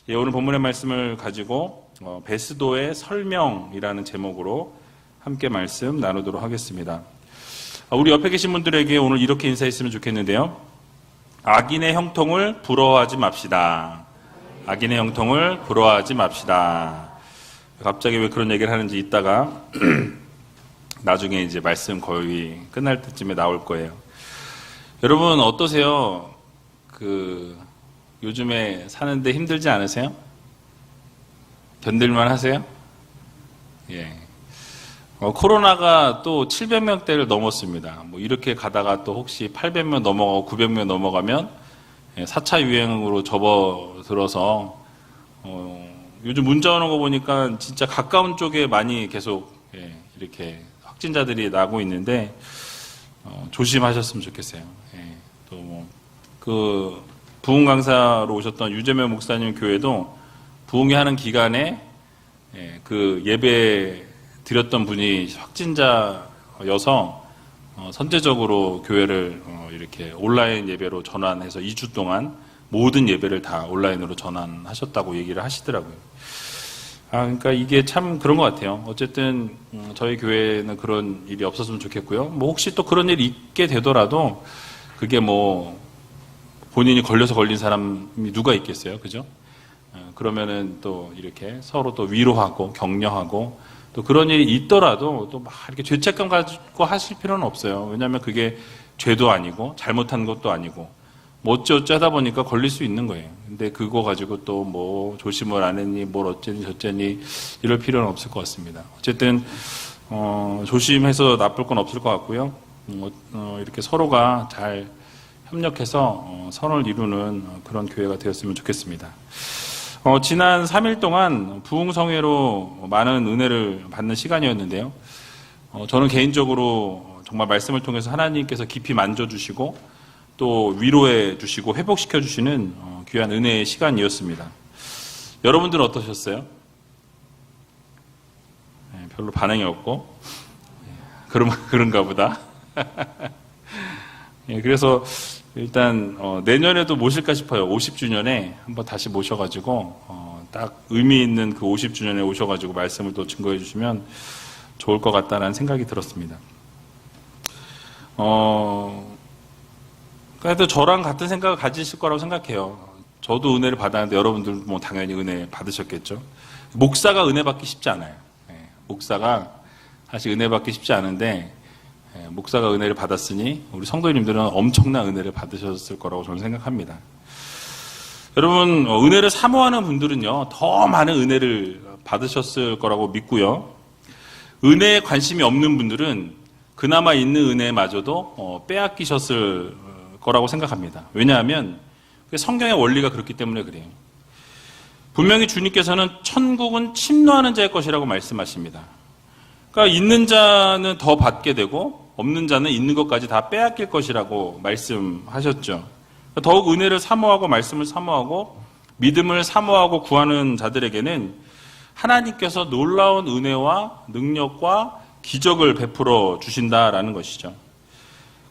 오늘 본문의 말씀을 가지고 베스도의 설명이라는 제목으로 함께 말씀 나누도록 하겠습니다. 우리 옆에 계신 분들에게 오늘 이렇게 인사했으면 좋겠는데요. 악인의 형통을 부러워하지 맙시다. 악인의 형통을 부러워하지 맙시다. 갑자기 왜 그런 얘기를 하는지 이따가 나중에 이제 말씀 거의 끝날 때쯤에 나올 거예요. 여러분 어떠세요? 요즘에 사는데 힘들지 않으세요? 견딜만 하세요? 예. 코로나가 또 700명대를 넘었습니다. 이렇게 가다가 또 혹시 800명 넘어가고 900명 넘어가면 4차 유행으로 접어들어서 요즘 문자 오는 거 보니까 진짜 가까운 쪽에 많이 계속 이렇게 확진자들이 나고 있는데 조심하셨으면 좋겠어요. 또 부흥 강사로 오셨던 유재명 목사님 교회도 부흥회 하는 기간에 그 예배 드렸던 분이 확진자여서 선제적으로 교회를 이렇게 온라인 예배로 전환해서 2주 동안 모든 예배를 다 온라인으로 전환하셨다고 얘기를 하시더라고요. 그러니까 이게 참 그런 것 같아요. 어쨌든 저희 교회는 그런 일이 없었으면 좋겠고요. 혹시 또 그런 일이 있게 되더라도 그게 본인이 걸려서 걸린 사람이 누가 있겠어요, 그죠? 그러면은 또 이렇게 서로 또 위로하고 격려하고 또 그런 일이 있더라도 또 막 이렇게 죄책감 가지고 하실 필요는 없어요. 왜냐하면 그게 죄도 아니고 잘못한 것도 아니고 어찌어찌 하다 보니까 걸릴 수 있는 거예요. 근데 그거 가지고 또 조심을 안 했니, 뭘 어쩌니 저쩌니 이럴 필요는 없을 것 같습니다. 어쨌든 조심해서 나쁠 건 없을 것 같고요. 이렇게 서로가 잘 협력해서 선을 이루는 그런 교회가 되었으면 좋겠습니다. 지난 3일 동안 부흥성회로 많은 은혜를 받는 시간이었는데요. 저는 개인적으로 정말 말씀을 통해서 하나님께서 깊이 만져주시고 또 위로해 주시고 회복시켜 주시는 귀한 은혜의 시간이었습니다. 여러분들은 어떠셨어요? 별로 반응이 없고 그런가 보다. 그래서 일단 내년에도 모실까 싶어요. 50주년에 한번 다시 모셔가지고 딱 의미 있는 그 50주년에 오셔가지고 말씀을 또 증거해 주시면 좋을 것 같다는 생각이 들었습니다. 그래도 저랑 같은 생각을 가지실 거라고 생각해요. 저도 은혜를 받았는데 여러분들 당연히 은혜 받으셨겠죠. 목사가 은혜 받기 쉽지 않아요. 목사가 사실 은혜 받기 쉽지 않은데 목사가 은혜를 받았으니 우리 성도님들은 엄청난 은혜를 받으셨을 거라고 저는 생각합니다. 여러분 은혜를 사모하는 분들은요 더 많은 은혜를 받으셨을 거라고 믿고요. 은혜에 관심이 없는 분들은 그나마 있는 은혜마저도 빼앗기셨을 거라고 생각합니다. 왜냐하면 성경의 원리가 그렇기 때문에 그래요. 분명히 주님께서는 천국은 침노하는 자의 것이라고 말씀하십니다. 그러니까 있는 자는 더 받게 되고 없는 자는 있는 것까지 다 빼앗길 것이라고 말씀하셨죠. 더욱 은혜를 사모하고 말씀을 사모하고 믿음을 사모하고 구하는 자들에게는 하나님께서 놀라운 은혜와 능력과 기적을 베풀어 주신다라는 것이죠.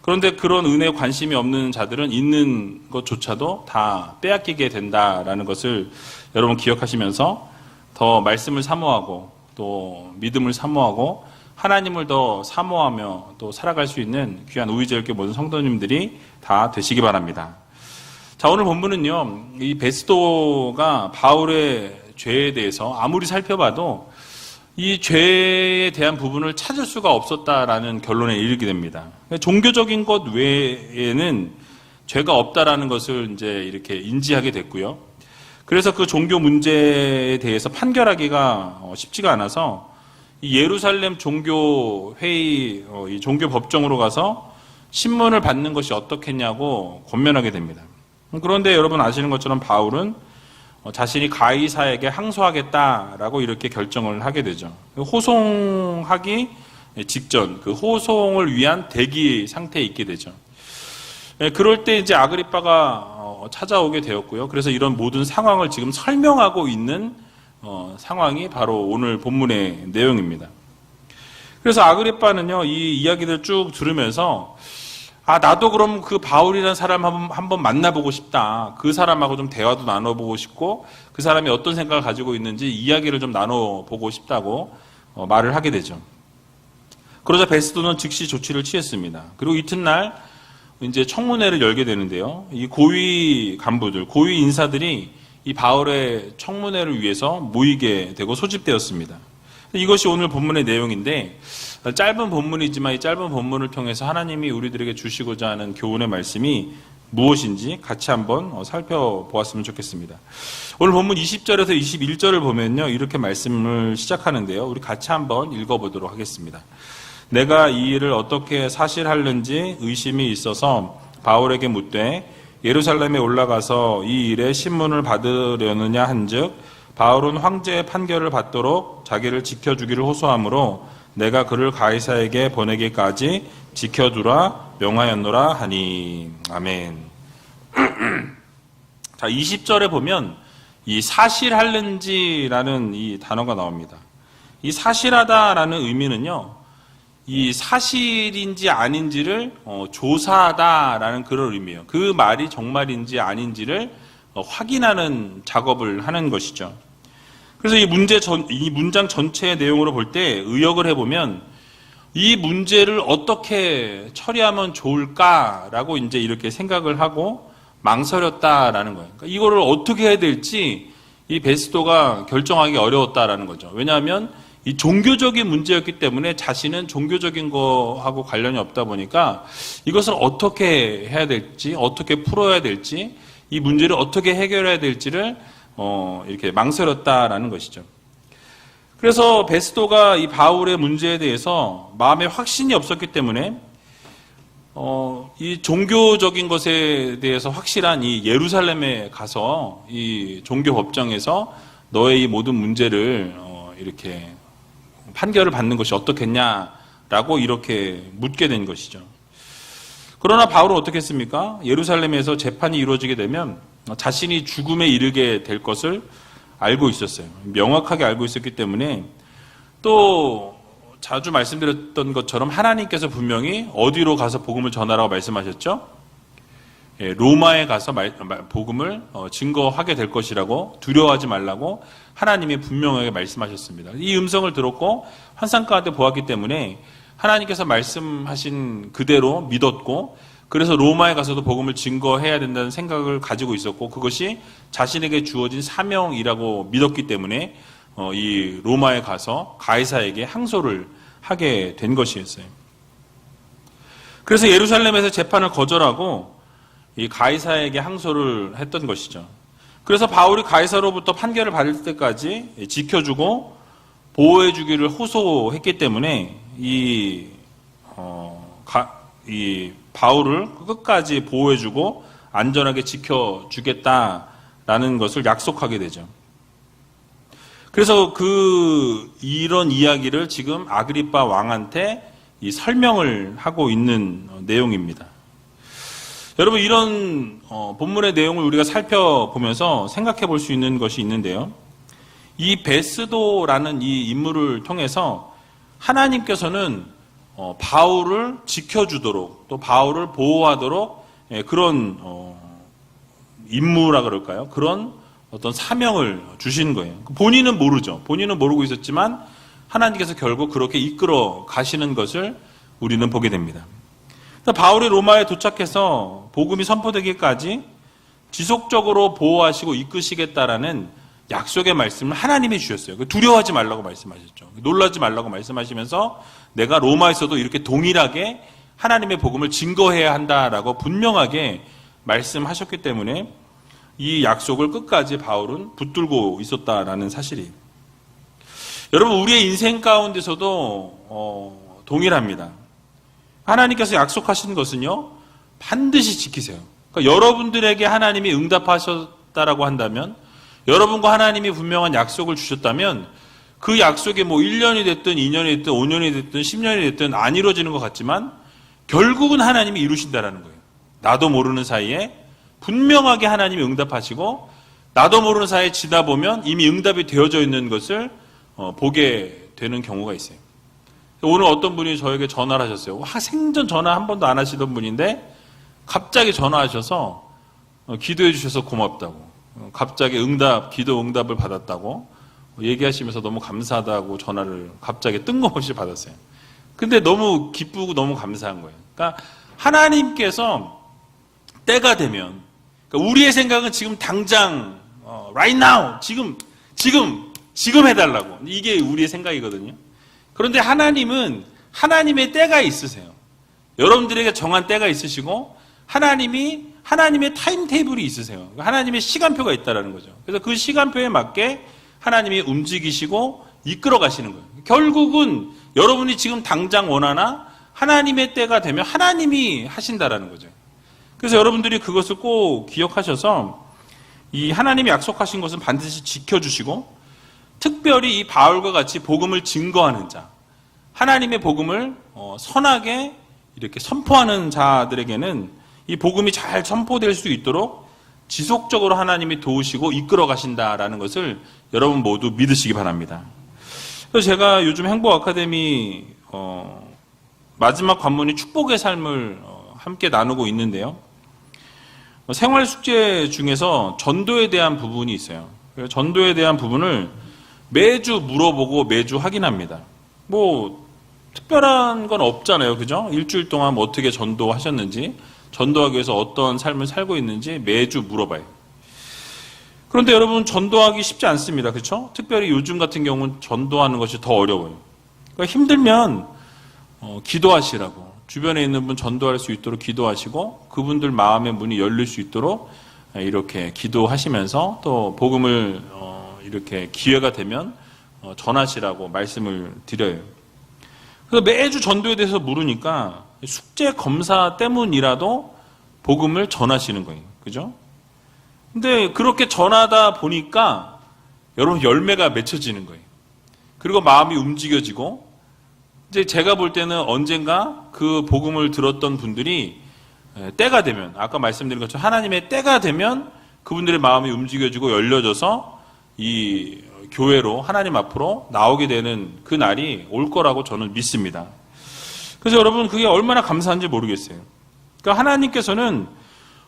그런데 그런 은혜에 관심이 없는 자들은 있는 것조차도 다 빼앗기게 된다라는 것을 여러분 기억하시면서 더 말씀을 사모하고 또 믿음을 사모하고 하나님을 더 사모하며 또 살아갈 수 있는 귀한 우리제일교회 모든 성도님들이 다 되시기 바랍니다. 자, 오늘 본문은요, 이 베스도가 바울의 죄에 대해서 아무리 살펴봐도 이 죄에 대한 부분을 찾을 수가 없었다라는 결론에 이르게 됩니다. 종교적인 것 외에는 죄가 없다라는 것을 이제 이렇게 인지하게 됐고요. 그래서 그 종교 문제에 대해서 판결하기가 쉽지가 않아서 이 예루살렘 종교회의, 이 종교법정으로 가서 신문을 받는 것이 어떻겠냐고 권면하게 됩니다. 그런데 여러분 아시는 것처럼 바울은 자신이 가이사에게 항소하겠다라고 이렇게 결정을 하게 되죠. 호송하기 직전, 그 호송을 위한 대기 상태에 있게 되죠. 그럴 때 이제 아그리빠가 찾아오게 되었고요. 그래서 이런 모든 상황을 지금 설명하고 있는 상황이 바로 오늘 본문의 내용입니다. 그래서 아그리빠는요, 이 이야기들 쭉 들으면서 나도 그럼 그 바울이라는 사람 한번 만나보고 싶다. 그 사람하고 좀 대화도 나눠보고 싶고 그 사람이 어떤 생각을 가지고 있는지 이야기를 좀 나눠보고 싶다고 말을 하게 되죠. 그러자 베스도는 즉시 조치를 취했습니다. 그리고 이튿날 이제 청문회를 열게 되는데요. 이 고위 간부들, 고위 인사들이 이 바울의 청문회를 위해서 모이게 되고 소집되었습니다. 이것이 오늘 본문의 내용인데 짧은 본문이지만 이 짧은 본문을 통해서 하나님이 우리들에게 주시고자 하는 교훈의 말씀이 무엇인지 같이 한번 살펴보았으면 좋겠습니다. 오늘 본문 20절에서 21절을 보면요. 이렇게 말씀을 시작하는데요. 우리 같이 한번 읽어보도록 하겠습니다. 내가 이 일을 어떻게 사실하는지 의심이 있어서 바울에게 묻되 예루살렘에 올라가서 이 일에 신문을 받으려느냐 한즉 바울은 황제의 판결을 받도록 자기를 지켜주기를 호소하므로 내가 그를 가이사에게 보내기까지 지켜두라 명하였노라 하니. 아멘. 자, 20절에 보면 이 사실하는지라는 이 단어가 나옵니다. 이 사실하다라는 의미는요, 이 사실인지 아닌지를 조사하다라는 그런 의미예요. 그 말이 정말인지 아닌지를 확인하는 작업을 하는 것이죠. 그래서 이 문장 전체의 내용으로 볼 때 의역을 해보면 이 문제를 어떻게 처리하면 좋을까라고 이제 이렇게 생각을 하고 망설였다라는 거예요. 그러니까 이거를 어떻게 해야 될지 이 베스도가 결정하기 어려웠다라는 거죠. 왜냐하면 이 종교적인 문제였기 때문에 자신은 종교적인 거하고 관련이 없다 보니까 이것을 어떻게 해야 될지, 어떻게 풀어야 될지, 이 문제를 어떻게 해결해야 될지를 이렇게 망설였다라는 것이죠. 그래서 베스도가 이 바울의 문제에 대해서 마음에 확신이 없었기 때문에 이 종교적인 것에 대해서 확실한 이 예루살렘에 가서 이 종교 법정에서 너의 이 모든 문제를 이렇게 판결을 받는 것이 어떻겠냐라고 이렇게 묻게 된 것이죠. 그러나 바울은 어떻게 했습니까? 예루살렘에서 재판이 이루어지게 되면 자신이 죽음에 이르게 될 것을 알고 있었어요. 명확하게 알고 있었기 때문에 또 자주 말씀드렸던 것처럼 하나님께서 분명히 어디로 가서 복음을 전하라고 말씀하셨죠? 로마에 가서 복음을 증거하게 될 것이라고, 두려워하지 말라고 하나님이 분명하게 말씀하셨습니다. 이 음성을 들었고 환상 가운데 보았기 때문에 하나님께서 말씀하신 그대로 믿었고, 그래서 로마에 가서도 복음을 증거해야 된다는 생각을 가지고 있었고, 그것이 자신에게 주어진 사명이라고 믿었기 때문에 이 로마에 가서 가이사에게 항소를 하게 된 것이었어요. 그래서 예루살렘에서 재판을 거절하고 이 가이사에게 항소를 했던 것이죠. 그래서 바울이 가이사로부터 판결을 받을 때까지 지켜주고 보호해주기를 호소했기 때문에 이 바울을 끝까지 보호해주고 안전하게 지켜주겠다라는 것을 약속하게 되죠. 그래서 이런 이야기를 지금 아그리빠 왕한테 이 설명을 하고 있는 내용입니다. 여러분, 이런 본문의 내용을 우리가 살펴보면서 생각해 볼 수 있는 것이 있는데요. 이 베스도라는 이 인물을 통해서 하나님께서는 바울을 지켜주도록, 또 바울을 보호하도록 그런 임무라 그럴까요? 그런 어떤 사명을 주신 거예요. 본인은 모르죠. 본인은 모르고 있었지만 하나님께서 결국 그렇게 이끌어 가시는 것을 우리는 보게 됩니다. 바울이 로마에 도착해서 복음이 선포되기까지 지속적으로 보호하시고 이끄시겠다라는 약속의 말씀을 하나님이 주셨어요. 두려워하지 말라고 말씀하셨죠. 놀라지 말라고 말씀하시면서 내가 로마에서도 이렇게 동일하게 하나님의 복음을 증거해야 한다라고 분명하게 말씀하셨기 때문에 이 약속을 끝까지 바울은 붙들고 있었다라는 사실이에요. 여러분, 우리의 인생 가운데서도 동일합니다. 하나님께서 약속하신 것은요, 반드시 지키세요. 그러니까 여러분들에게 하나님이 응답하셨다라고 한다면, 여러분과 하나님이 분명한 약속을 주셨다면 그 약속이 1년이 됐든 2년이 됐든 5년이 됐든 10년이 됐든 안 이루어지는 것 같지만 결국은 하나님이 이루신다라는 거예요. 나도 모르는 사이에 분명하게 하나님이 응답하시고, 나도 모르는 사이에 지나 보면 이미 응답이 되어져 있는 것을 보게 되는 경우가 있어요. 오늘 어떤 분이 저에게 전화를 하셨어요. 생전 전화 한 번도 안 하시던 분인데 갑자기 전화하셔서 기도해 주셔서 고맙다고, 갑자기 기도 응답을 받았다고 얘기하시면서 너무 감사하다고 전화를 갑자기 뜬금없이 받았어요. 근데 너무 기쁘고 너무 감사한 거예요. 그러니까 하나님께서 때가 되면, 그러니까 우리의 생각은 지금 당장 right now, 지금 해달라고, 이게 우리의 생각이거든요. 그런데 하나님은 하나님의 때가 있으세요. 여러분들에게 정한 때가 있으시고 하나님의 타임테이블이 있으세요. 하나님의 시간표가 있다는 거죠. 그래서 그 시간표에 맞게 하나님이 움직이시고 이끌어 가시는 거예요. 결국은 여러분이 지금 당장 원하나 하나님의 때가 되면 하나님이 하신다라는 거죠. 그래서 여러분들이 그것을 꼭 기억하셔서 이 하나님이 약속하신 것은 반드시 지켜주시고, 특별히 이 바울과 같이 복음을 증거하는 자, 하나님의 복음을 선하게 이렇게 선포하는 자들에게는 이 복음이 잘 선포될 수 있도록 지속적으로 하나님이 도우시고 이끌어 가신다라는 것을 여러분 모두 믿으시기 바랍니다. 그래서 제가 요즘 행복 아카데미 마지막 관문이 축복의 삶을 함께 나누고 있는데요. 생활 숙제 중에서 전도에 대한 부분이 있어요. 전도에 대한 부분을 매주 물어보고 매주 확인합니다. 뭐 특별한 건 없잖아요, 그죠? 일주일 동안 어떻게 전도하셨는지, 전도하기 위해서 어떤 삶을 살고 있는지 매주 물어봐요. 그런데 여러분, 전도하기 쉽지 않습니다, 그렇죠? 특별히 요즘 같은 경우는 전도하는 것이 더 어려워요. 그러니까 힘들면 기도하시라고, 주변에 있는 분 전도할 수 있도록 기도하시고, 그분들 마음의 문이 열릴 수 있도록 이렇게 기도하시면서 또 복음을 이렇게 기회가 되면 전하시라고 말씀을 드려요. 그래서 매주 전도에 대해서 물으니까 숙제 검사 때문이라도 복음을 전하시는 거예요. 그죠? 근데 그렇게 전하다 보니까 여러분 열매가 맺혀지는 거예요. 그리고 마음이 움직여지고, 이제 제가 볼 때는 언젠가 그 복음을 들었던 분들이 때가 되면, 아까 말씀드린 것처럼 하나님의 때가 되면 그분들의 마음이 움직여지고 열려져서 이 교회로, 하나님 앞으로 나오게 되는 그 날이 올 거라고 저는 믿습니다. 그래서 여러분, 그게 얼마나 감사한지 모르겠어요. 그러니까 하나님께서는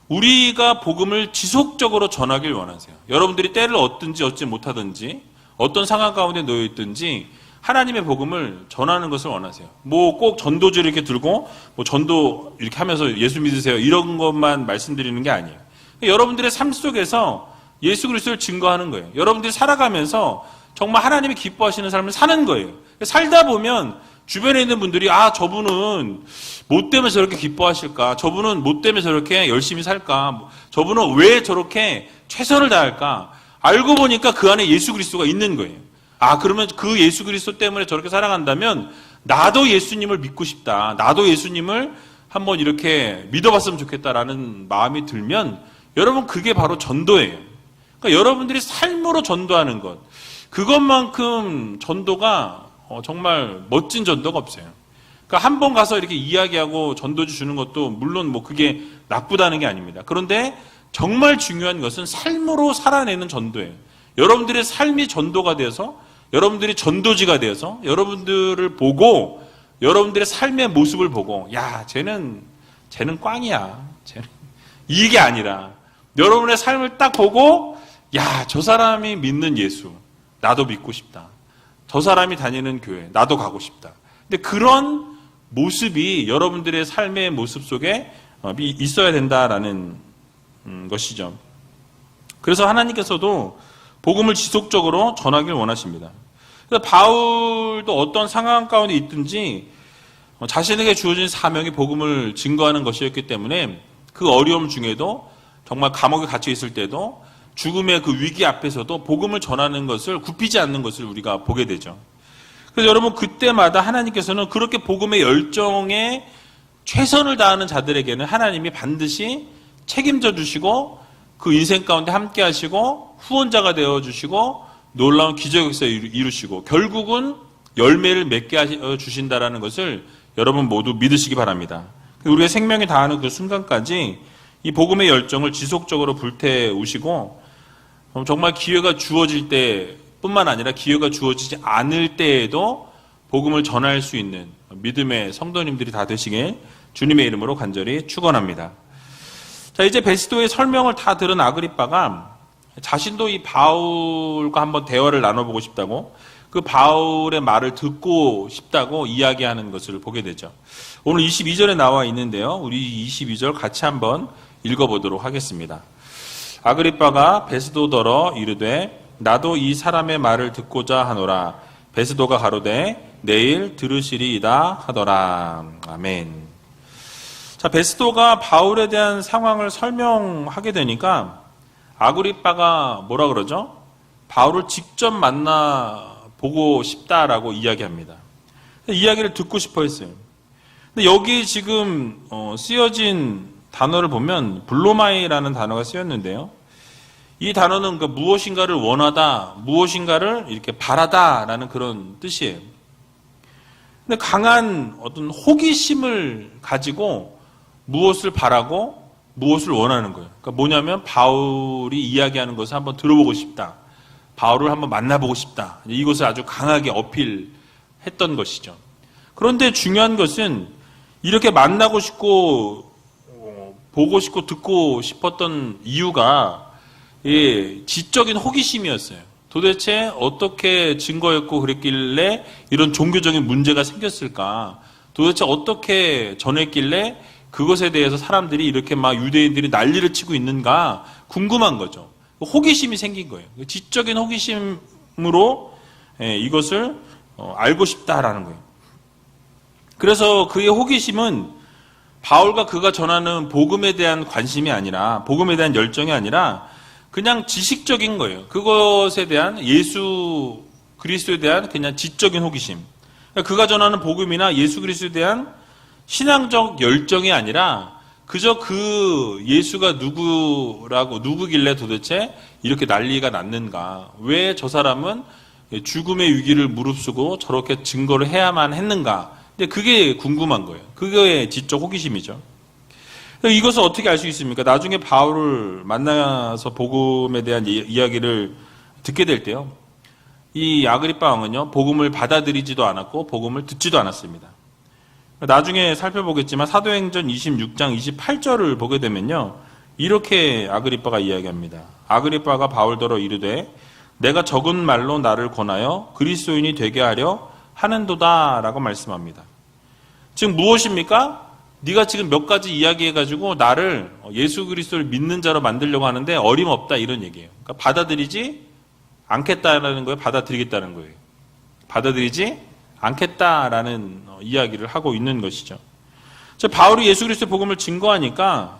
우리가 복음을 지속적으로 전하길 원하세요. 여러분들이 때를 얻든지 얻지 못하든지 어떤 상황 가운데 놓여 있든지 하나님의 복음을 전하는 것을 원하세요. 뭐 꼭 전도지를 이렇게 들고 뭐 전도 이렇게 하면서 예수 믿으세요, 이런 것만 말씀드리는 게 아니에요. 여러분들의 삶 속에서 예수 그리스도를 증거하는 거예요. 여러분들이 살아가면서 정말 하나님이 기뻐하시는 삶을 사는 거예요. 살다 보면 주변에 있는 분들이, 저분은 뭐 때문에 저렇게 기뻐하실까? 저분은 뭐 때문에 저렇게 열심히 살까? 저분은 왜 저렇게 최선을 다할까? 알고 보니까 그 안에 예수 그리스도가 있는 거예요. 그러면 그 예수 그리스도 때문에 저렇게 살아간다면 나도 예수님을 믿고 싶다, 나도 예수님을 한번 이렇게 믿어봤으면 좋겠다라는 마음이 들면 여러분, 그게 바로 전도예요. 그러니까 여러분들이 삶으로 전도하는 것, 그것만큼 전도가 정말 멋진 전도가 없어요. 그러니까 한 번 가서 이렇게 이야기하고 전도지 주는 것도 물론 뭐 그게 나쁘다는 게 아닙니다. 그런데 정말 중요한 것은 삶으로 살아내는 전도예요. 여러분들의 삶이 전도가 되어서, 여러분들이 전도지가 되어서 여러분들을 보고, 여러분들의 삶의 모습을 보고, 쟤는 꽝이야, 이게 아니라 여러분의 삶을 딱 보고, 저 사람이 믿는 예수, 나도 믿고 싶다. 저 사람이 다니는 교회, 나도 가고 싶다. 근데 그런 모습이 여러분들의 삶의 모습 속에 있어야 된다라는 것이죠. 그래서 하나님께서도 복음을 지속적으로 전하길 원하십니다. 그래서 바울도 어떤 상황 가운데 있든지 자신에게 주어진 사명이 복음을 증거하는 것이었기 때문에 그 어려움 중에도, 정말 감옥에 갇혀 있을 때도, 죽음의 그 위기 앞에서도 복음을 전하는 것을 굽히지 않는 것을 우리가 보게 되죠. 그래서 여러분, 그때마다 하나님께서는 그렇게 복음의 열정에 최선을 다하는 자들에게는 하나님이 반드시 책임져 주시고, 그 인생 가운데 함께 하시고, 후원자가 되어 주시고, 놀라운 기적 역사 이루시고, 결국은 열매를 맺게 해 주신다라는 것을 여러분 모두 믿으시기 바랍니다. 우리의 생명이 다하는 그 순간까지 이 복음의 열정을 지속적으로 불태우시고, 정말 기회가 주어질 때뿐만 아니라 기회가 주어지지 않을 때에도 복음을 전할 수 있는 믿음의 성도님들이 다 되시길 주님의 이름으로 간절히 축원합니다. 자, 이제 베스도의 설명을 다 들은 아그리빠가 자신도 이 바울과 한번 대화를 나눠보고 싶다고, 그 바울의 말을 듣고 싶다고 이야기하는 것을 보게 되죠. 오늘 22절에 나와 있는데요. 우리 22절 같이 한번 읽어보도록 하겠습니다. 아그리빠가 베스도더러 이르되 나도 이 사람의 말을 듣고자 하노라. 베스도가 가로되 내일 들으시리이다 하더라. 아멘. 자, 베스도가 바울에 대한 상황을 설명하게 되니까 아그리빠가 뭐라 그러죠? 바울을 직접 만나보고 싶다라고 이야기합니다. 이야기를 듣고 싶어 했어요. 근데 여기 지금 쓰여진 단어를 보면 블로마이라는 단어가 쓰였는데요. 이 단어는 그 무엇인가를 원하다, 무엇인가를 이렇게 바라다라는 그런 뜻이에요. 근데 강한 어떤 호기심을 가지고 무엇을 바라고 무엇을 원하는 거예요. 그러니까 뭐냐면 바울이 이야기하는 것을 한번 들어보고 싶다. 바울을 한번 만나보고 싶다. 이것을 아주 강하게 어필했던 것이죠. 그런데 중요한 것은 이렇게 만나고 싶고 보고 싶고 듣고 싶었던 이유가 지적인 호기심이었어요. 도대체 어떻게 증거했고 그랬길래 이런 종교적인 문제가 생겼을까? 도대체 어떻게 전했길래 그것에 대해서 사람들이 이렇게 막 유대인들이 난리를 치고 있는가 궁금한 거죠. 호기심이 생긴 거예요. 지적인 호기심으로 이것을 알고 싶다라는 거예요. 그래서 그의 호기심은 바울과 그가 전하는 복음에 대한 관심이 아니라, 복음에 대한 열정이 아니라 그냥 지식적인 거예요. 그것에 대한 예수 그리스도에 대한 그냥 지적인 호기심. 그러니까 그가 전하는 복음이나 예수 그리스도에 대한 신앙적 열정이 아니라 그저 그 예수가 누구길래 도대체 이렇게 난리가 났는가? 왜 저 사람은 죽음의 위기를 무릅쓰고 저렇게 증거를 해야만 했는가? 근데 그게 궁금한 거예요. 그거의 지적 호기심이죠. 이것을 어떻게 알 수 있습니까? 나중에 바울을 만나서 복음에 대한 이야기를 듣게 될 때요. 이 아그리빠 왕은요, 복음을 받아들이지도 않았고 복음을 듣지도 않았습니다. 나중에 살펴보겠지만 사도행전 26장 28절을 보게 되면요, 이렇게 아그리빠가 이야기합니다. 아그리빠가 바울더러 이르되 내가 적은 말로 나를 권하여 그리스도인이 되게 하려 하는도다라고 말씀합니다. 지금 무엇입니까? 네가 지금 몇 가지 이야기해가지고 나를 예수 그리스도를 믿는 자로 만들려고 하는데 어림없다, 이런 얘기예요. 그러니까 받아들이지 않겠다라는 거예요, 받아들이겠다는 거예요. 받아들이지 않겠다라는 이야기를 하고 있는 것이죠. 바울이 예수 그리스도의 복음을 증거하니까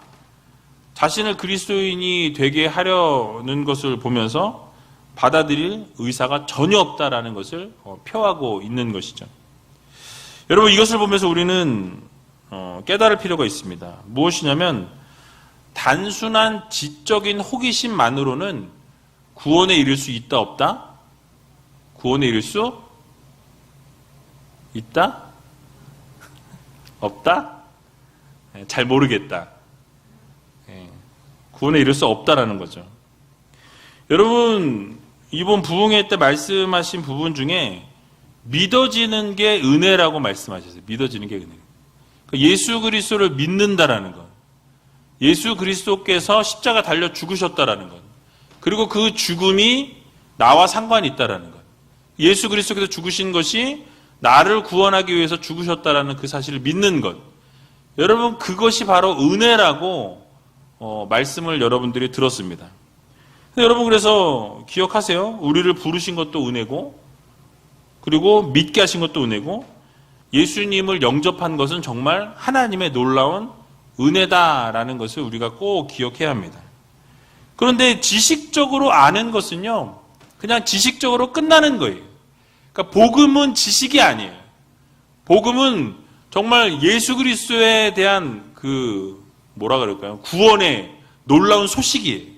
자신을 그리스도인이 되게 하려는 것을 보면서 받아들일 의사가 전혀 없다라는 것을 표하고 있는 것이죠. 여러분, 이것을 보면서 우리는 깨달을 필요가 있습니다. 무엇이냐면 단순한 지적인 호기심만으로는 구원에 이를 수 있다, 없다? 구원에 이를 수 있다? 없다? 잘 모르겠다. 구원에 이를 수 없다라는 거죠. 여러분, 이번 부흥회 때 말씀하신 부분 중에 믿어지는 게 은혜라고 말씀하셨어요. 믿어지는 게 은혜. 예수 그리스도를 믿는다라는 것, 예수 그리스도께서 십자가 달려 죽으셨다라는 것, 그리고 그 죽음이 나와 상관이 있다라는 것, 예수 그리스도께서 죽으신 것이 나를 구원하기 위해서 죽으셨다라는 그 사실을 믿는 것, 여러분, 그것이 바로 은혜라고 말씀을 여러분들이 들었습니다. 여러분, 그래서 기억하세요. 우리를 부르신 것도 은혜고, 그리고 믿게 하신 것도 은혜고, 예수님을 영접한 것은 정말 하나님의 놀라운 은혜다라는 것을 우리가 꼭 기억해야 합니다. 그런데 지식적으로 아는 것은요, 그냥 지식적으로 끝나는 거예요. 그러니까 복음은 지식이 아니에요. 복음은 정말 예수 그리스도에 대한 뭐라 그럴까요? 구원의 놀라운 소식이에요.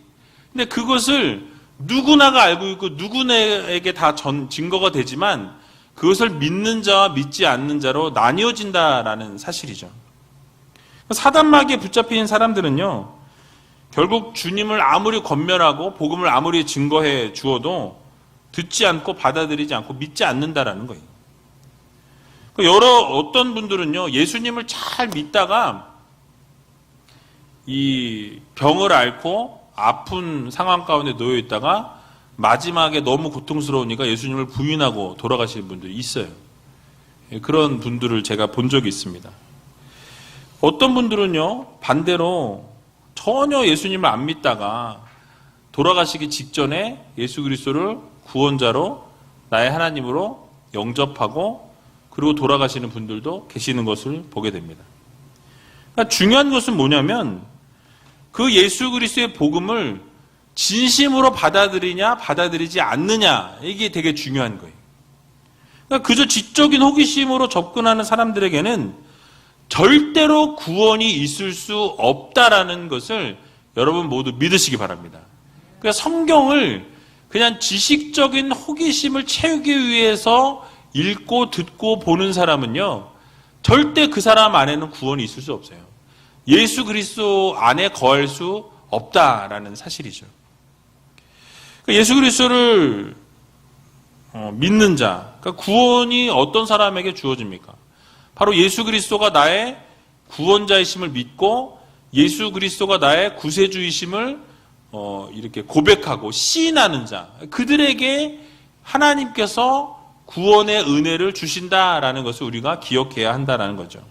근데 그것을 누구나가 알고 있고 누구에게 다 증거가 되지만 그것을 믿는 자와 믿지 않는 자로 나뉘어진다라는 사실이죠. 사단마귀에 붙잡힌 사람들은요, 결국 주님을 아무리 권면하고 복음을 아무리 증거해 주어도 듣지 않고 받아들이지 않고 믿지 않는다라는 거예요. 어떤 분들은요, 예수님을 잘 믿다가 이 병을 앓고 아픈 상황 가운데 놓여 있다가 마지막에 너무 고통스러우니까 예수님을 부인하고 돌아가시는 분들이 있어요. 그런 분들을 제가 본 적이 있습니다. 어떤 분들은요, 반대로 전혀 예수님을 안 믿다가 돌아가시기 직전에 예수 그리스도를 구원자로 나의 하나님으로 영접하고 그리고 돌아가시는 분들도 계시는 것을 보게 됩니다. 그러니까 중요한 것은 뭐냐면 그 예수 그리스도의 복음을 진심으로 받아들이냐 받아들이지 않느냐, 이게 되게 중요한 거예요. 그러니까 그저 지적인 호기심으로 접근하는 사람들에게는 절대로 구원이 있을 수 없다라는 것을 여러분 모두 믿으시기 바랍니다. 그러니까 성경을 그냥 지식적인 호기심을 채우기 위해서 읽고 듣고 보는 사람은요, 절대 그 사람 안에는 구원이 있을 수 없어요. 예수 그리스도 안에 거할 수 없다라는 사실이죠. 예수 그리스도를 믿는 자, 그러니까 구원이 어떤 사람에게 주어집니까? 바로 예수 그리스도가 나의 구원자이심을 믿고 예수 그리스도가 나의 구세주이심을 이렇게 고백하고 시인하는 자, 그들에게 하나님께서 구원의 은혜를 주신다라는 것을 우리가 기억해야 한다라는 거죠.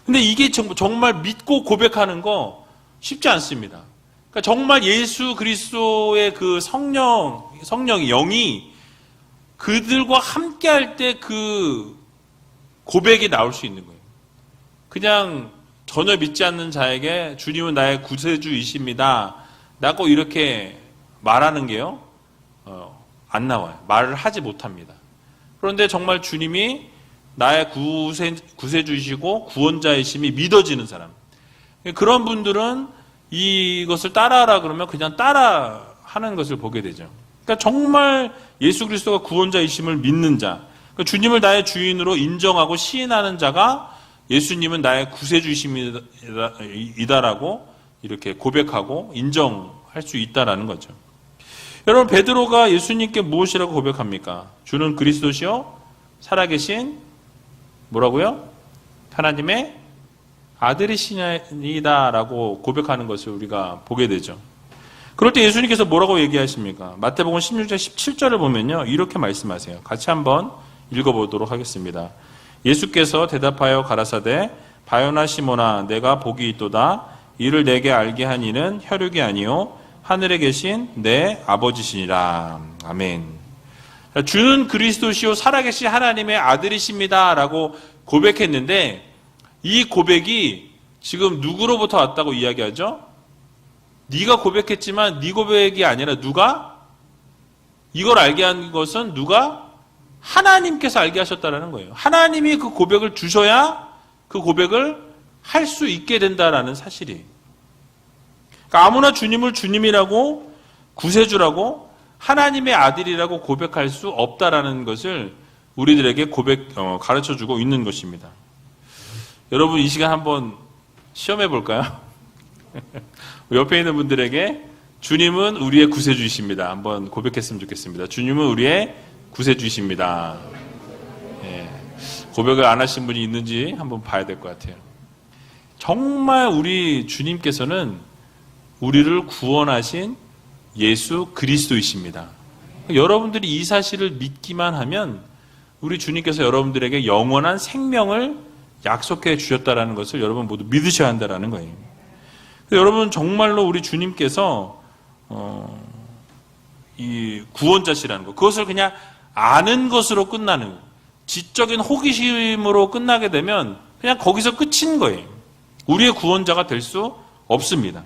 근데 이게 정말 믿고 고백하는 거 쉽지 않습니다. 그러니까 정말 예수 그리스도의 그 성령이, 영이 그들과 함께 할 때 그 고백이 나올 수 있는 거예요. 그냥 전혀 믿지 않는 자에게 주님은 나의 구세주이십니다 라고 이렇게 말하는 게요, 안 나와요. 말을 하지 못합니다. 그런데 정말 주님이 나의 구세주이시고 구원자이심이 믿어지는 사람, 그런 분들은 이것을 따라하라 그러면 그냥 따라하는 것을 보게 되죠. 그러니까 정말 예수 그리스도가 구원자이심을 믿는 자, 그러니까 주님을 나의 주인으로 인정하고 시인하는 자가 예수님은 나의 구세주이시다라고 이렇게 고백하고 인정할 수 있다라는 거죠. 여러분, 베드로가 예수님께 무엇이라고 고백합니까? 주는 그리스도시요 살아계신 뭐라고요? 하나님의 아들이시니다라고 고백하는 것을 우리가 보게 되죠. 그럴 때 예수님께서 뭐라고 얘기하십니까? 마태복음 16장 17절을 보면요, 이렇게 말씀하세요. 같이 한번 읽어보도록 하겠습니다. 예수께서 대답하여 가라사대 바요나 시몬아 내가 복이 있도다. 이를 내게 알게 한 이는 혈육이 아니요 하늘에 계신 내 아버지시니라. 아멘. 주는 그리스도시요 살아계신 하나님의 아들이십니다 라고 고백했는데, 이 고백이 지금 누구로부터 왔다고 이야기하죠? 네가 고백했지만 네 고백이 아니라 누가? 이걸 알게 한 것은 누가? 하나님께서 알게 하셨다라는 거예요. 하나님이 그 고백을 주셔야 그 고백을 할 수 있게 된다라는 사실이에요. 그러니까 아무나 주님을 주님이라고, 구세주라고, 하나님의 아들이라고 고백할 수 없다라는 것을 우리들에게 가르쳐주고 있는 것입니다. 여러분, 이 시간 한번 시험해 볼까요? 옆에 있는 분들에게 주님은 우리의 구세주이십니다. 한번 고백했으면 좋겠습니다. 주님은 우리의 구세주이십니다. 예, 고백을 안 하신 분이 있는지 한번 봐야 될 것 같아요. 정말 우리 주님께서는 우리를 구원하신 예수 그리스도이십니다. 여러분들이 이 사실을 믿기만 하면 우리 주님께서 여러분들에게 영원한 생명을 약속해 주셨다는 것을 여러분 모두 믿으셔야 한다는 거예요. 여러분, 정말로 우리 주님께서 이 구원자시라는 것, 그것을 그냥 아는 것으로 끝나는, 지적인 호기심으로 끝나게 되면 그냥 거기서 끝인 거예요. 우리의 구원자가 될 수 없습니다.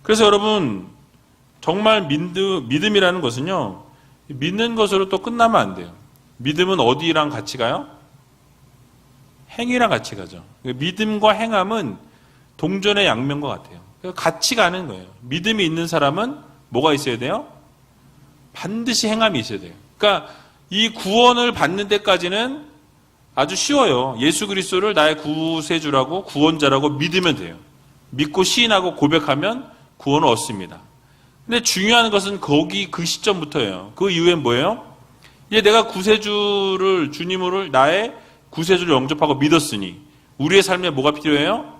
그래서 여러분, 정말 믿음이라는 것은요, 믿는 것으로 또 끝나면 안 돼요. 믿음은 어디랑 같이 가요? 행위랑 같이 가죠. 믿음과 행함은 동전의 양면과 같아요. 같이 가는 거예요. 믿음이 있는 사람은 뭐가 있어야 돼요? 반드시 행함이 있어야 돼요. 그러니까 이 구원을 받는 데까지는 아주 쉬워요. 예수 그리스도를 나의 구세주라고 구원자라고 믿으면 돼요. 믿고 시인하고 고백하면 구원을 얻습니다. 근데 중요한 것은 그 시점부터예요. 그 이후엔 뭐예요? 이제 내가 구세주를, 주님을 나의 구세주를 영접하고 믿었으니 우리의 삶에 뭐가 필요해요?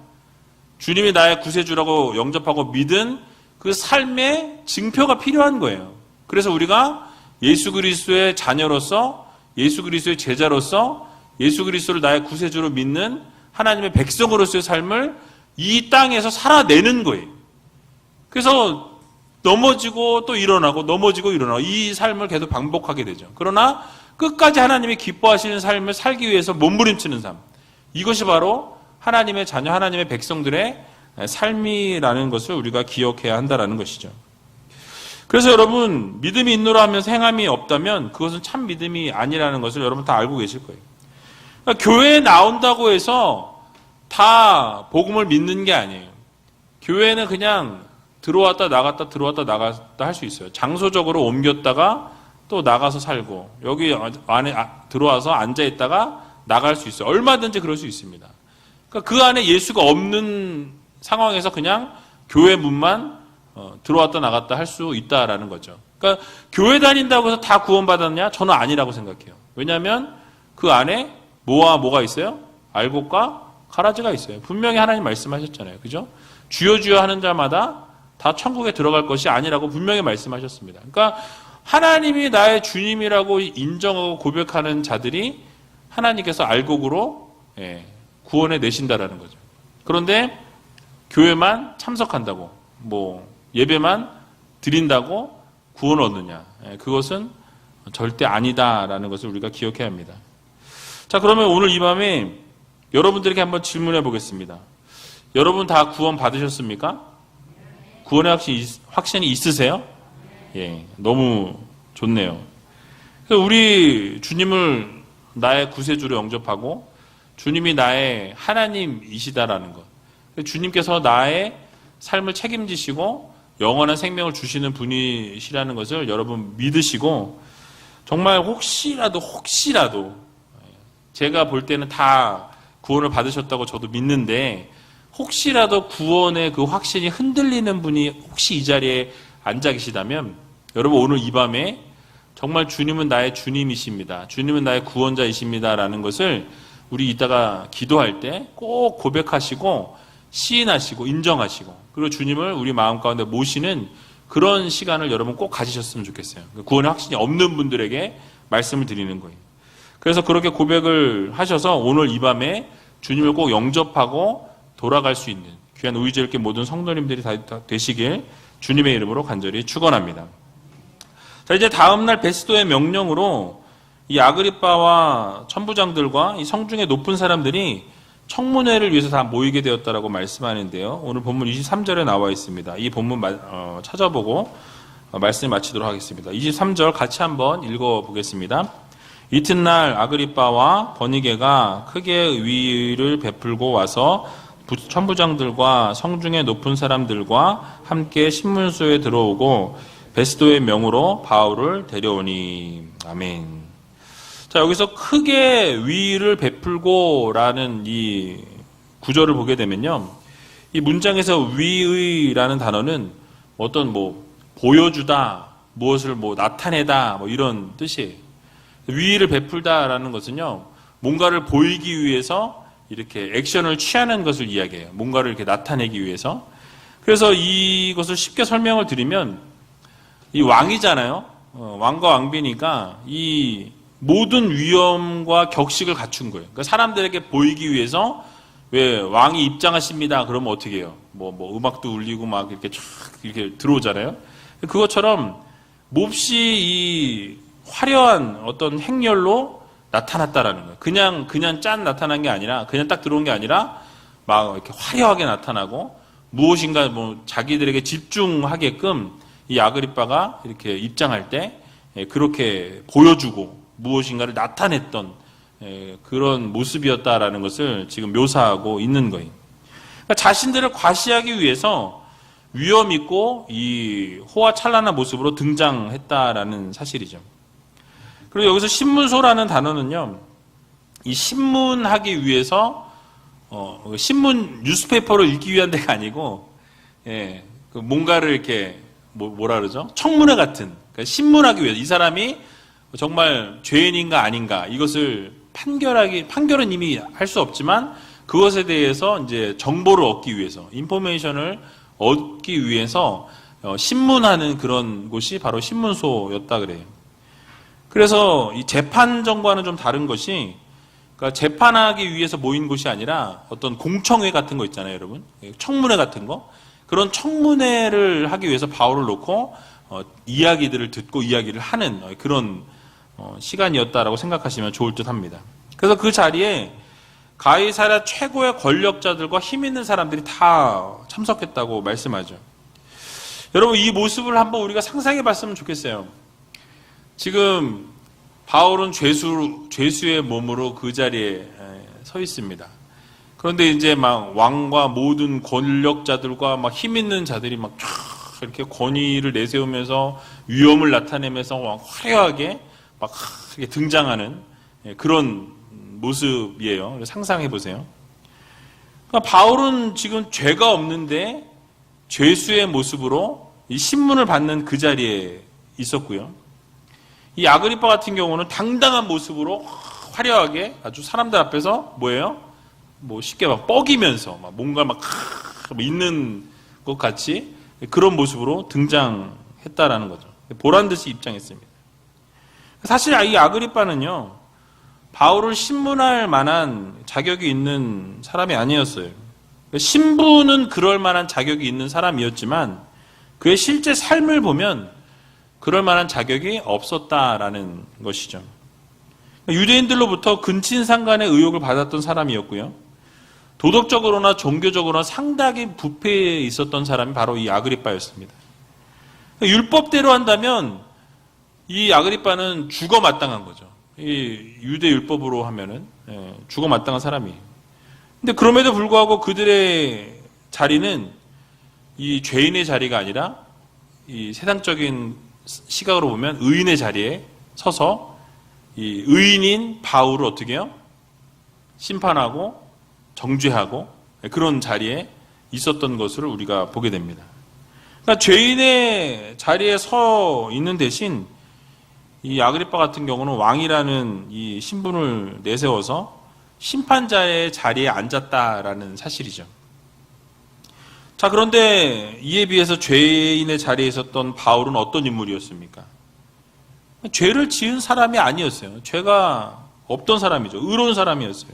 주님이 나의 구세주라고 영접하고 믿은 그 삶의 증표가 필요한 거예요. 그래서 우리가 예수 그리스도의 자녀로서, 예수 그리스도의 제자로서, 예수 그리스도를 나의 구세주로 믿는 하나님의 백성으로서의 삶을 이 땅에서 살아내는 거예요. 그래서 넘어지고 또 일어나고 넘어지고 일어나고 이 삶을 계속 반복하게 되죠. 그러나 끝까지 하나님이 기뻐하시는 삶을 살기 위해서 몸부림치는 삶. 이것이 바로 하나님의 자녀, 하나님의 백성들의 삶이라는 것을 우리가 기억해야 한다는 것이죠. 그래서 여러분, 믿음이 있노라 하면서 행함이 없다면 그것은 참 믿음이 아니라는 것을 여러분 다 알고 계실 거예요. 그러니까 교회에 나온다고 해서 다 복음을 믿는 게 아니에요. 교회는 그냥 들어왔다 나갔다 들어왔다 나갔다 할 수 있어요. 장소적으로 옮겼다가 또 나가서 살고 여기 안에 들어와서 앉아있다가 나갈 수 있어요. 얼마든지 그럴 수 있습니다. 그러니까 그 안에 예수가 없는 상황에서 그냥 교회 문만 들어왔다 나갔다 할 수 있다라는 거죠. 그러니까 교회 다닌다고 해서 다 구원받았냐? 저는 아니라고 생각해요. 왜냐하면 그 안에 뭐와 뭐가 있어요? 알곡과 가라지가 있어요. 분명히 하나님 말씀하셨잖아요. 그죠? 주여 주여 하는 자마다 다 천국에 들어갈 것이 아니라고 분명히 말씀하셨습니다. 그러니까 하나님이 나의 주님이라고 인정하고 고백하는 자들이 하나님께서 알곡으로 구원해 내신다라는 거죠. 그런데 교회만 참석한다고, 예배만 드린다고 구원을 얻느냐? 그것은 절대 아니다라는 것을 우리가 기억해야 합니다. 자, 그러면 오늘 이 밤에 여러분들에게 한번 질문해 보겠습니다. 여러분 다 구원 받으셨습니까? 구원의 확신이 있으세요? 예, 너무 좋네요. 그래서 우리 주님을 나의 구세주로 영접하고 주님이 나의 하나님이시다라는 것. 주님께서 나의 삶을 책임지시고 영원한 생명을 주시는 분이시라는 것을 여러분 믿으시고 정말 혹시라도 제가 볼 때는 다 구원을 받으셨다고 저도 믿는데 혹시라도 구원의 그 확신이 흔들리는 분이 혹시 이 자리에 앉아 계시다면 여러분 오늘 이 밤에 정말 주님은 나의 주님이십니다. 주님은 나의 구원자이십니다라는 것을 우리 이따가 기도할 때 꼭 고백하시고 시인하시고 인정하시고 그리고 주님을 우리 마음 가운데 모시는 그런 시간을 여러분 꼭 가지셨으면 좋겠어요. 구원의 확신이 없는 분들에게 말씀을 드리는 거예요. 그래서 그렇게 고백을 하셔서 오늘 이 밤에 주님을 꼭 영접하고 돌아갈 수 있는 귀한 의지있게 모든 성도님들이 다 되시길 주님의 이름으로 간절히 축원합니다. 자, 이제 다음날 베스도의 명령으로 이 아그리빠와 천부장들과 이 성중에 높은 사람들이 청문회를 위해서 다 모이게 되었다라고 말씀하는데요. 오늘 본문 23절에 나와 있습니다. 이 본문 찾아보고 말씀 마치도록 하겠습니다. 23절 같이 한번 읽어보겠습니다. 이튿날 아그리빠와 버니게가 크게 위를 베풀고 와서 천부장들과 성중에 높은 사람들과 함께 신문소에 들어오고 베스도의 명으로 바울을 데려오니. 아멘. 자, 여기서 크게 위를 베풀고라는 이 구절을 보게 되면요. 이 문장에서 위의라는 단어는 어떤 보여주다, 무엇을 나타내다, 이런 뜻이에요. 위의를 베풀다라는 것은요, 뭔가를 보이기 위해서 이렇게 액션을 취하는 것을 이야기해요. 뭔가를 이렇게 나타내기 위해서. 그래서 이것을 쉽게 설명을 드리면, 이 왕이잖아요. 왕과 왕비니까 이 모든 위엄과 격식을 갖춘 거예요. 그러니까 사람들에게 보이기 위해서 왜 왕이 입장하십니다. 그러면 어떻게 해요? 음악도 울리고 막 이렇게 쫙 이렇게 들어오잖아요. 그것처럼 몹시 이 화려한 어떤 행렬로 나타났다라는 거예요. 그냥 짠 나타난 게 아니라 그냥 딱 들어온 게 아니라 막 이렇게 화려하게 나타나고 무엇인가 자기들에게 집중하게끔 이 아그리빠가 이렇게 입장할 때 그렇게 보여주고 무엇인가를 나타냈던 그런 모습이었다라는 것을 지금 묘사하고 있는 거예요. 그러니까 자신들을 과시하기 위해서 위엄 있고 이 호화찬란한 모습으로 등장했다라는 사실이죠. 그리고 여기서 신문소라는 단어는요, 이 신문하기 위해서 신문 뉴스페이퍼를 읽기 위한 데가 아니고, 뭔가를 이렇게 뭐라 그러죠? 청문회 같은, 그러니까 신문하기 위해서 이 사람이 정말 죄인인가 아닌가 이것을 판결은 이미 할 수 없지만 그것에 대해서 이제 정보를 얻기 위해서, 인포메이션을 얻기 위해서 신문하는 그런 곳이 바로 신문소였다 그래요. 그래서 이 재판정과는 좀 다른 것이, 그러니까 재판하기 위해서 모인 곳이 아니라 어떤 공청회 같은 거 있잖아요, 여러분. 청문회 같은 거. 그런 청문회를 하기 위해서 바울을 놓고 이야기들을 듣고 이야기를 하는 그런 시간이었다라고 생각하시면 좋을 듯 합니다. 그래서 그 자리에 가이사랴 최고의 권력자들과 힘 있는 사람들이 다 참석했다고 말씀하죠. 여러분, 이 모습을 한번 우리가 상상해 봤으면 좋겠어요. 지금 바울은 죄수의 몸으로 그 자리에 서 있습니다. 그런데 이제 막 왕과 모든 권력자들과 막 힘 있는 자들이 막 이렇게 권위를 내세우면서 위엄을 나타내면서 막 화려하게 막 이렇게 등장하는 그런 모습이에요. 상상해 보세요. 그러니까 바울은 지금 죄가 없는데 죄수의 모습으로 이 신문을 받는 그 자리에 있었고요. 이 아그리파 같은 경우는 당당한 모습으로 화려하게 아주 사람들 앞에서 뭐예요? 뭐 쉽게 막 뻐기면서 막 뭔가 막 있는 것 같이 그런 모습으로 등장했다라는 거죠. 보란 듯이 입장했습니다. 사실 이 아그리파는요, 바울을 신문할 만한 자격이 있는 사람이 아니었어요. 신부는 그럴 만한 자격이 있는 사람이었지만 그의 실제 삶을 보면 그럴 만한 자격이 없었다라는 것이죠. 유대인들로부터 근친상간의 의혹을 받았던 사람이었고요. 도덕적으로나 종교적으로나 상당히 부패해 있었던 사람이 바로 이 아그리파였습니다. 율법대로 한다면 이 아그리파는 죽어 마땅한 거죠. 이 유대 율법으로 하면은 죽어 마땅한 사람이에요. 근데 그럼에도 불구하고 그들의 자리는 이 죄인의 자리가 아니라 이 세상적인 시각으로 보면 의인의 자리에 서서 이 의인인 바울을 어떻게 해요? 심판하고 정죄하고 그런 자리에 있었던 것을 우리가 보게 됩니다. 그러니까 죄인의 자리에 서 있는 대신 이 아그리파 같은 경우는 왕이라는 이 신분을 내세워서 심판자의 자리에 앉았다라는 사실이죠. 자, 그런데 이에 비해서 죄인의 자리에 있었던 바울은 어떤 인물이었습니까? 죄를 지은 사람이 아니었어요. 죄가 없던 사람이죠. 의로운 사람이었어요.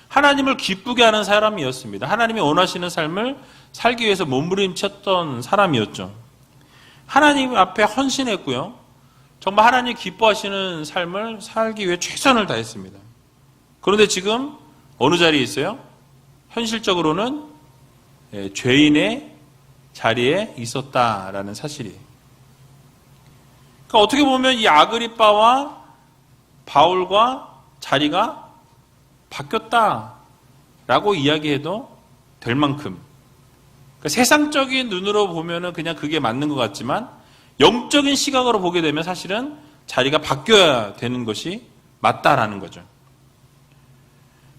하나님을 기쁘게 하는 사람이었습니다. 하나님이 원하시는 삶을 살기 위해서 몸부림쳤던 사람이었죠. 하나님 앞에 헌신했고요. 정말 하나님 기뻐하시는 삶을 살기 위해 최선을 다했습니다. 그런데 지금 어느 자리에 있어요? 현실적으로는 죄인의 자리에 있었다라는 사실이에요. 그러니까 어떻게 보면 이 아그리파와 바울과 자리가 바뀌었다라고 이야기해도 될 만큼, 그러니까 세상적인 눈으로 보면은 그냥 그게 맞는 것 같지만 영적인 시각으로 보게 되면 사실은 자리가 바뀌어야 되는 것이 맞다라는 거죠.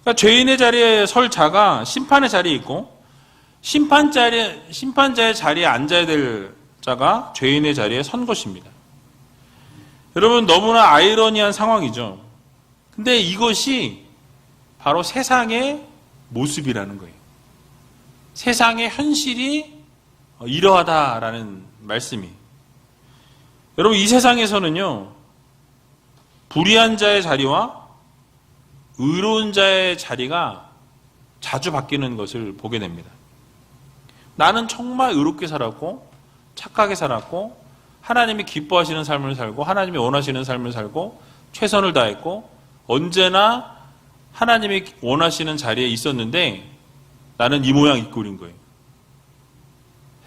그러니까 죄인의 자리에 설 자가 심판의 자리에 있고 심판자의 자리에 앉아야 될 자가 죄인의 자리에 선 것입니다. 여러분, 너무나 아이러니한 상황이죠. 근데 이것이 바로 세상의 모습이라는 거예요. 세상의 현실이 이러하다라는 말씀이. 여러분, 이 세상에서는요, 불의한 자의 자리와 의로운 자의 자리가 자주 바뀌는 것을 보게 됩니다. 나는 정말 의롭게 살았고 착하게 살았고 하나님이 기뻐하시는 삶을 살고 하나님이 원하시는 삶을 살고 최선을 다했고 언제나 하나님이 원하시는 자리에 있었는데 나는 이 모양 이 꼴인 거예요.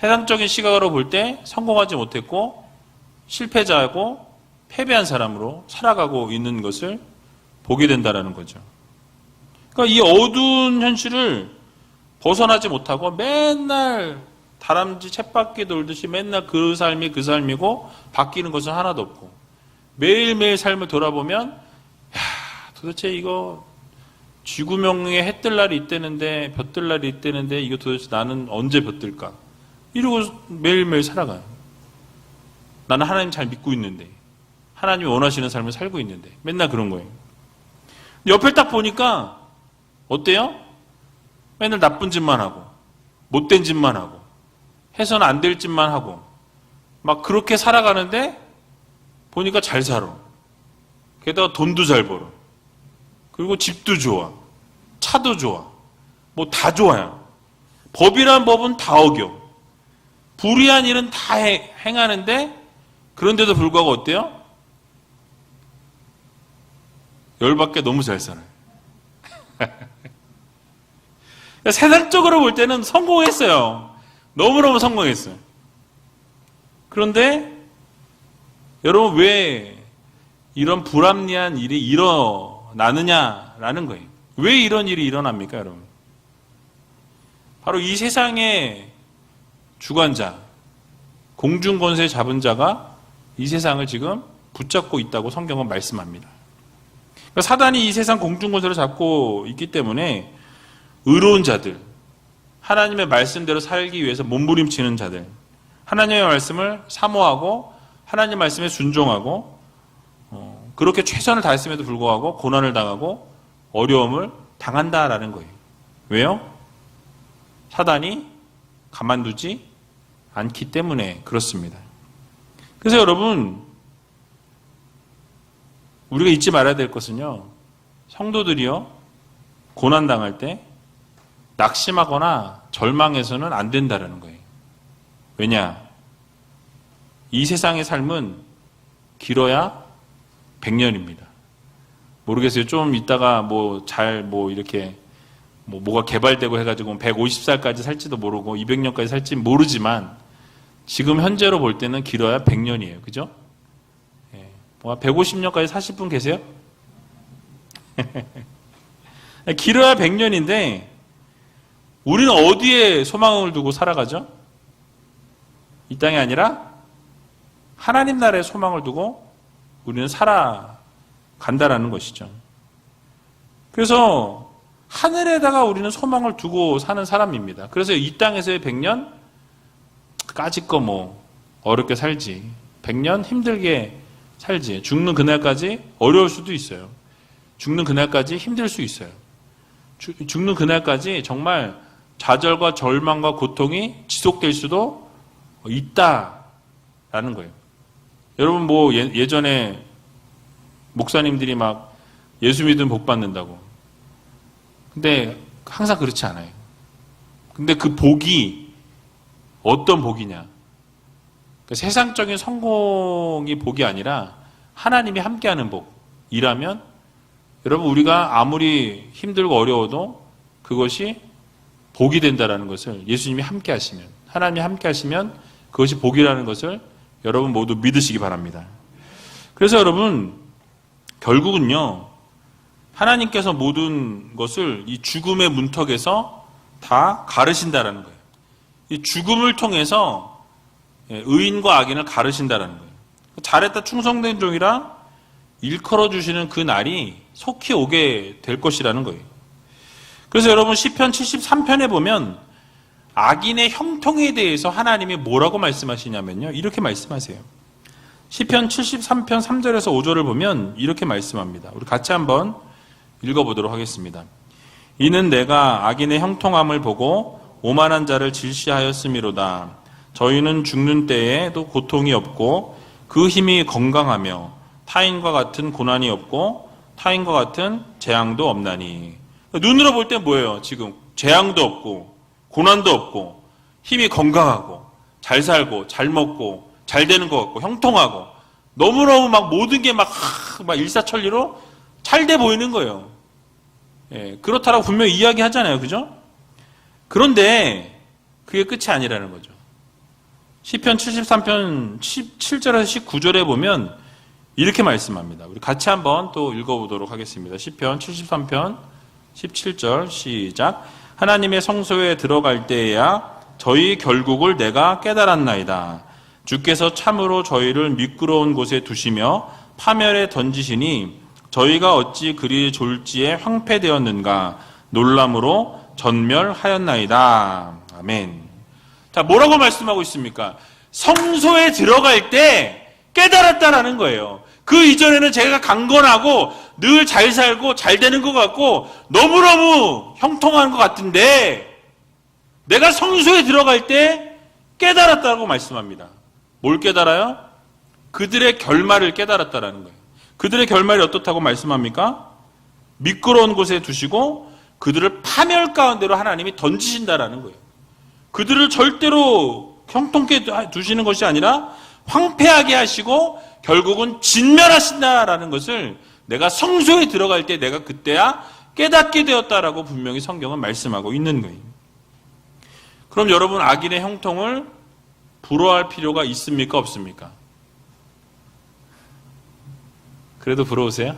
세상적인 시각으로 볼 때 성공하지 못했고 실패자고 패배한 사람으로 살아가고 있는 것을 보게 된다는 거죠. 그러니까 이 어두운 현실을 벗어나지 못하고 맨날 다람쥐 쳇바퀴 돌듯이 맨날 그 삶이 그 삶이고 바뀌는 것은 하나도 없고 매일매일 삶을 돌아보면 도대체 이거 쥐구멍에 해 뜰 날이 있다는데 볕 뜰 날이 있다는데 이거 도대체 나는 언제 볕 뜰까? 이러고 매일매일 살아가요. 나는 하나님 잘 믿고 있는데 하나님이 원하시는 삶을 살고 있는데 맨날 그런 거예요. 옆에 딱 보니까 어때요? 맨날 나쁜 짓만 하고 못된 짓만 하고 해서는 안 될 짓만 하고 막 그렇게 살아가는데 보니까 잘 살아. 게다가 돈도 잘 벌어. 그리고 집도 좋아. 차도 좋아. 뭐 다 좋아요. 법이란 법은 다 어겨. 불의한 일은 다 행하는데 그런데도 불구하고 어때요? 열받게 너무 잘 살아요. 세상적으로 볼 때는 성공했어요. 너무너무 성공했어요. 그런데 여러분 왜 이런 불합리한 일이 일어나느냐라는 거예요. 왜 이런 일이 일어납니까, 여러분? 바로 이 세상의 주관자, 공중권세 잡은 자가 이 세상을 지금 붙잡고 있다고 성경은 말씀합니다. 그러니까 사단이 이 세상 공중권세를 잡고 있기 때문에 의로운 자들, 하나님의 말씀대로 살기 위해서 몸부림치는 자들, 하나님의 말씀을 사모하고 하나님의 말씀에 순종하고 그렇게 최선을 다했음에도 불구하고 고난을 당하고 어려움을 당한다라는 거예요. 왜요? 사단이 가만두지 않기 때문에 그렇습니다. 그래서 여러분, 우리가 잊지 말아야 될 것은요, 성도들이요, 고난당할 때 낙심하거나 절망해서는 안 된다는 거예요. 왜냐? 이 세상의 삶은 길어야 100년입니다. 모르겠어요. 좀 이따가 이렇게 뭐가 개발되고 해가지고 150살까지 살지도 모르고 200년까지 살지 모르지만 지금 현재로 볼 때는 길어야 100년이에요. 그죠? 150년까지 사실 분 계세요? 길어야 100년인데 우리는 어디에 소망을 두고 살아가죠? 이 땅이 아니라 하나님 나라에 소망을 두고 우리는 살아간다라는 것이죠. 그래서 하늘에다가 우리는 소망을 두고 사는 사람입니다. 그래서 이 땅에서의 100년 까짓 거 어렵게 살지, 100년 힘들게 살지, 죽는 그날까지 어려울 수도 있어요. 죽는 그날까지 힘들 수 있어요. 죽는 그날까지 정말 좌절과 절망과 고통이 지속될 수도 있다라는 거예요. 여러분 예전에 목사님들이 막 예수 믿으면 복 받는다고. 근데 항상 그렇지 않아요. 근데 그 복이 어떤 복이냐? 그러니까 세상적인 성공이 복이 아니라 하나님이 함께하는 복이라면 여러분 우리가 아무리 힘들고 어려워도 그것이 복이 된다라는 것을 예수님이 함께하시면, 하나님이 함께하시면 그것이 복이라는 것을 여러분 모두 믿으시기 바랍니다. 그래서 여러분 결국은요, 하나님께서 모든 것을 이 죽음의 문턱에서 다 가르신다라는 거예요. 이 죽음을 통해서 의인과 악인을 가르신다라는 거예요. 잘했다 충성된 종이라 일컬어 주시는 그 날이 속히 오게 될 것이라는 거예요. 그래서 여러분 시편 73편에 보면 악인의 형통에 대해서 하나님이 뭐라고 말씀하시냐면요, 이렇게 말씀하세요. 시편 73편 3절에서 5절을 보면 이렇게 말씀합니다. 우리 같이 한번 읽어보도록 하겠습니다. 이는 내가 악인의 형통함을 보고 오만한 자를 질시하였음이로다. 저희는 죽는 때에도 고통이 없고 그 힘이 건강하며 타인과 같은 고난이 없고 타인과 같은 재앙도 없나니. 눈으로 볼 때 뭐예요? 지금 재앙도 없고 고난도 없고 힘이 건강하고 잘 살고 잘 먹고 잘 되는 것 같고 형통하고 너무너무 모든 게 막 일사천리로 잘 돼 보이는 거예요. 그렇다라고 분명히 이야기하잖아요. 그죠? 그런데 그게 끝이 아니라는 거죠. 시편 73편 17절에서 19절에 보면 이렇게 말씀합니다. 우리 같이 한번 또 읽어보도록 하겠습니다. 시편 73편 17절 시작. 하나님의 성소에 들어갈 때에야 저희 결국을 내가 깨달았나이다. 주께서 참으로 저희를 미끄러운 곳에 두시며 파멸에 던지시니 저희가 어찌 그리 졸지에 황폐되었는가. 놀람으로 전멸하였나이다. 아멘. 자, 뭐라고 말씀하고 있습니까? 성소에 들어갈 때 깨달았다라는 거예요. 그 이전에는 제가 강건하고 늘 잘 살고 잘 되는 것 같고 너무너무 형통한 것 같은데 내가 성소에 들어갈 때 깨달았다고 말씀합니다. 뭘 깨달아요? 그들의 결말을 깨달았다라는 거예요. 그들의 결말이 어떻다고 말씀합니까? 미끄러운 곳에 두시고 그들을 파멸 가운데로 하나님이 던지신다라는 거예요. 그들을 절대로 형통케 두시는 것이 아니라 황폐하게 하시고 결국은 진멸하신다라는 것을 내가 성소에 들어갈 때 내가 그때야 깨닫게 되었다라고 분명히 성경은 말씀하고 있는 거예요. 그럼 여러분 악인의 형통을 부러워할 필요가 있습니까? 없습니까? 그래도 부러우세요?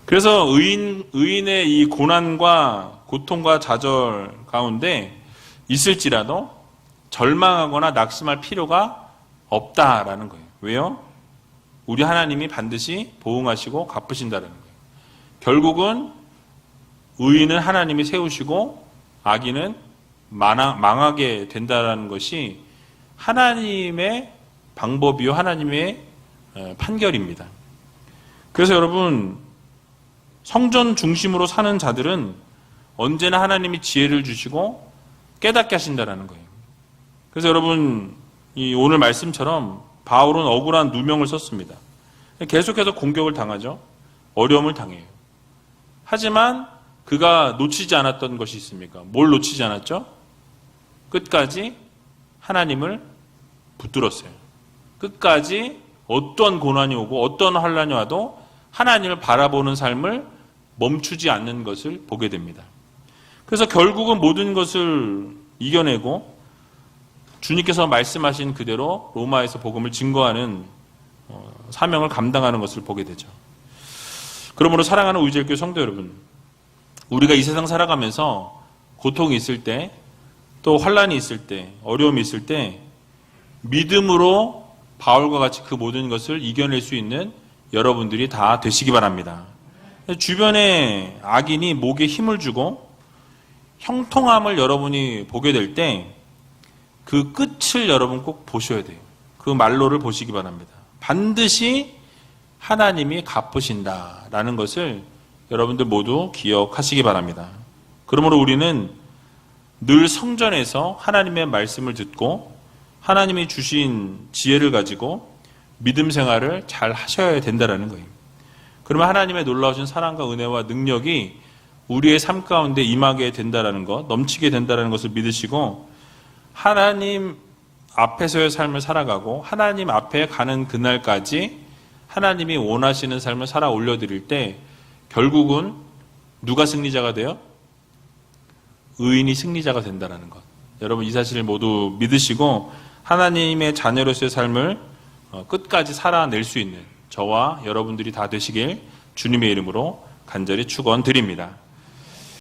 그래서 의인의 이 고난과 고통과 좌절 가운데 있을지라도 절망하거나 낙심할 필요가 없다라는 거예요. 왜요? 우리 하나님이 반드시 보응하시고 갚으신다는 거예요. 결국은 의인은 하나님이 세우시고 악인은 망하게 된다는 것이 하나님의 방법이요 하나님의 판결입니다. 그래서 여러분 성전 중심으로 사는 자들은 언제나 하나님이 지혜를 주시고 깨닫게 하신다는 거예요. 그래서 여러분 이 오늘 말씀처럼 바울은 억울한 누명을 썼습니다. 계속해서 공격을 당하죠. 어려움을 당해요. 하지만 그가 놓치지 않았던 것이 있습니까? 뭘 놓치지 않았죠? 끝까지 하나님을 붙들었어요. 끝까지 어떤 고난이 오고 어떤 환난이 와도 하나님을 바라보는 삶을 멈추지 않는 것을 보게 됩니다. 그래서 결국은 모든 것을 이겨내고 주님께서 말씀하신 그대로 로마에서 복음을 증거하는 사명을 감당하는 것을 보게 되죠. 그러므로 사랑하는 우리제일교회 성도 여러분, 우리가 이 세상 살아가면서 고통이 있을 때, 또 환난이 있을 때, 어려움이 있을 때 믿음으로 바울과 같이 그 모든 것을 이겨낼 수 있는 여러분들이 다 되시기 바랍니다. 주변에 악인이 목에 힘을 주고 형통함을 여러분이 보게 될 때 그 끝을 여러분 꼭 보셔야 돼요. 그 말로를 보시기 바랍니다. 반드시 하나님이 갚으신다라는 것을 여러분들 모두 기억하시기 바랍니다. 그러므로 우리는 늘 성전에서 하나님의 말씀을 듣고 하나님이 주신 지혜를 가지고 믿음 생활을 잘 하셔야 된다는 거예요. 그러면 하나님의 놀라우신 사랑과 은혜와 능력이 우리의 삶 가운데 임하게 된다는 것, 넘치게 된다는 것을 믿으시고 하나님 앞에서의 삶을 살아가고 하나님 앞에 가는 그날까지 하나님이 원하시는 삶을 살아 올려드릴 때 결국은 누가 승리자가 돼요? 의인이 승리자가 된다는 것. 여러분 이 사실을 모두 믿으시고 하나님의 자녀로서의 삶을 끝까지 살아낼 수 있는 저와 여러분들이 다 되시길 주님의 이름으로 간절히 축원드립니다.